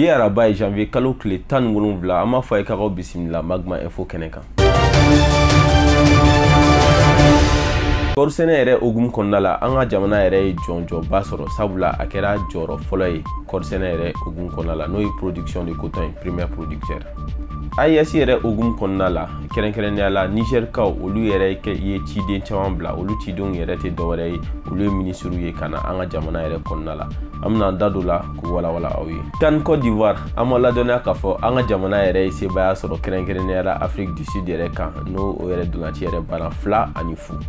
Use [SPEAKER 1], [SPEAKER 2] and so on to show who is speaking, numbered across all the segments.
[SPEAKER 1] Bi araba ye janvier kalo tile 17 an m'a fɔ a ye k'aw bisimila Magma Info kɛnɛ kan. Kɔɔri sɛnɛ yɛrɛ hokumu kɔnɔna la an ka jamana yɛrɛ ye jɔnjɔba sɔrɔ sabula a kɛra jɔyɔrɔ fɔlɔ ye kɔɔri sɛnɛ yɛrɛ hokumu kɔnɔna la n'o ye production de coton ye premier producteur. AES yɛrɛ hokumu kɔnɔna la kɛrɛnkɛrɛnnenya la Nigerkaw olu yɛrɛ ye ciden caman bila olu cidenw yɛrɛ tɛ dɔwɛrɛ ye olu ye ministres ye ka na an ka jamana yɛrɛ kɔnɔna la. An bɛna da don la k'o walawala aw ye. CAN Côte d'Ivoire an ma ladɔnniya k'a fɔ an ka jamana yɛrɛ ye sebaya sɔrɔ kɛrɛnkɛrɛnnenya la Afrique du Sud yɛrɛ kan n'o yɛrɛ dolanci yɛrɛ banna 2-0.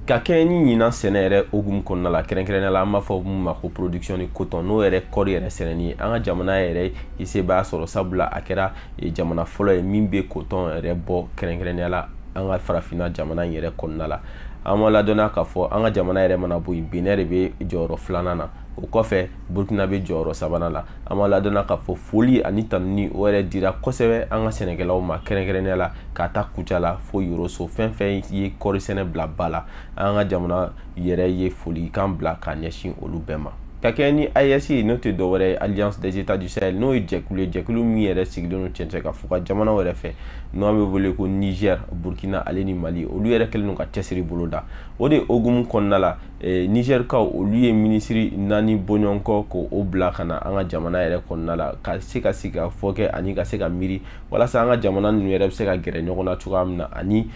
[SPEAKER 1] Ka kɛ ni ɲinan sɛnɛ yɛrɛ hokumu kɔnɔna la kɛrɛnkɛrɛnnenya la an b'a fɔ mun ma ko production de coton n'o yɛrɛ kɔɔri yɛrɛ sɛnɛni ye an ka jamana yɛrɛ ye sebaya sɔrɔ sabula a kɛra jamana fɔlɔ ye min bɛ coton yɛrɛ bɔ kɛrɛnkɛrɛnnenya la an ka farafinna jamana yɛrɛ kɔnɔna la. An ma ladɔnniya k'a fɔ an ka jamana yɛrɛ mana bɔ yen Benin de bɛ jɔyɔrɔ 2nan na o kɔfɛ Burkina bɛ jɔyɔrɔ 3nan la. An ma ladɔnniya k'a fɔ foli ani tanuni o yɛrɛ dira kosɛbɛ an ka sɛnɛkɛlaw ma kɛrɛnkɛrɛnnenya la k'a ta Kucala la fo Yoroso fɛn fɛn ye kɔɔri sɛnɛ bila ba la an ka jamana yɛrɛ ye folikan bila k'a ɲɛsin olu bɛɛ ma. Ka kɛ ni AES ye n'o tɛ dɔwɛrɛ ye Alliance des États du Sahel n'o ye jɛkulu min yɛrɛ sigilen don cɛncɛn ka fɔ ka jamanaw yɛrɛ fɛ n'o bɛ wele ko Niger, Burkina ale ni Mali olu yɛrɛ kɛlen don ka cɛsiri boloda o de hokumu kɔnɔna la Nigerkaw olu ye ministre 4 bɔɲɔgɔnkɔ k'o bila ka na an ka jamana yɛrɛ kɔnɔna la ka se ka sigi ka fɔ kɛ ani ka se ka miiri walasa an ka jamana ninnu yɛrɛ bɛ se ka gɛrɛ ɲɔgɔn na cogoya min na ani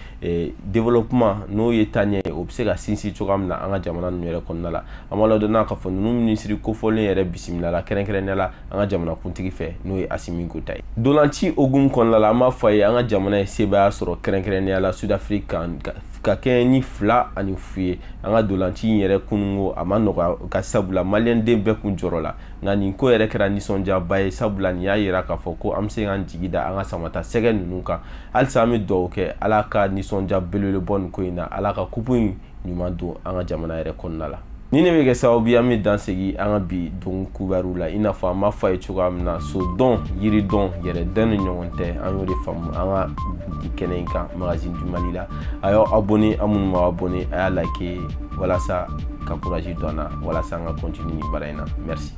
[SPEAKER 1] développement n'o ye taaɲɛ ye o bɛ se ka sinsin cogoya min na an ka jamana ninnu yɛrɛ kɔnɔna la. An ma ladɔnniya k'a fɔ ninnu ministre kofɔlen yɛrɛ bisimila la kɛrɛnkɛrɛnnenya la an ka jamana kuntigi fɛ n'o ye Assimi Goïta ye. Dolanci hokumu kɔnɔna la an b'a fɔ a ye an ka jamana ye sebaya sɔrɔ kɛrɛnkɛrɛnnenya la Sud-Afrique ka kɛ ni 2-0 ye an ka dolanci in yɛrɛ kununko a ma nɔgɔya ka sabula maliyɛnden bɛɛ kun jɔrɔ la nka nin ko yɛrɛ kɛra nisɔndiyaba ye sabula nin y'a yira k'a fɔ ko an bɛ se k'an jigi da an ka samata sɛgɛ ninnu kan halisa an bɛ dugawu kɛ Ala ka nisɔndiya belebelebɔ nin ko in na Ala ka kupu in ɲuman don an ka jamana yɛrɛ kɔnɔna la. Ni ne bɛ kɛ sababu ye an bɛ dansegi an ka bi don kubɛriw la i n'a fɔ an m'a fɔ a ye cogoya min na so dɔn yiri dɔn yɛrɛ dɛn ni ɲɔgɔn tɛ an y'o de faamu an ka kɛnɛ in kan magazine du Mali la a y'aw abonné an minnu m'aw abonné a y'a like walasa ka courage don an na walasa an ka continuer nin baara in na merci.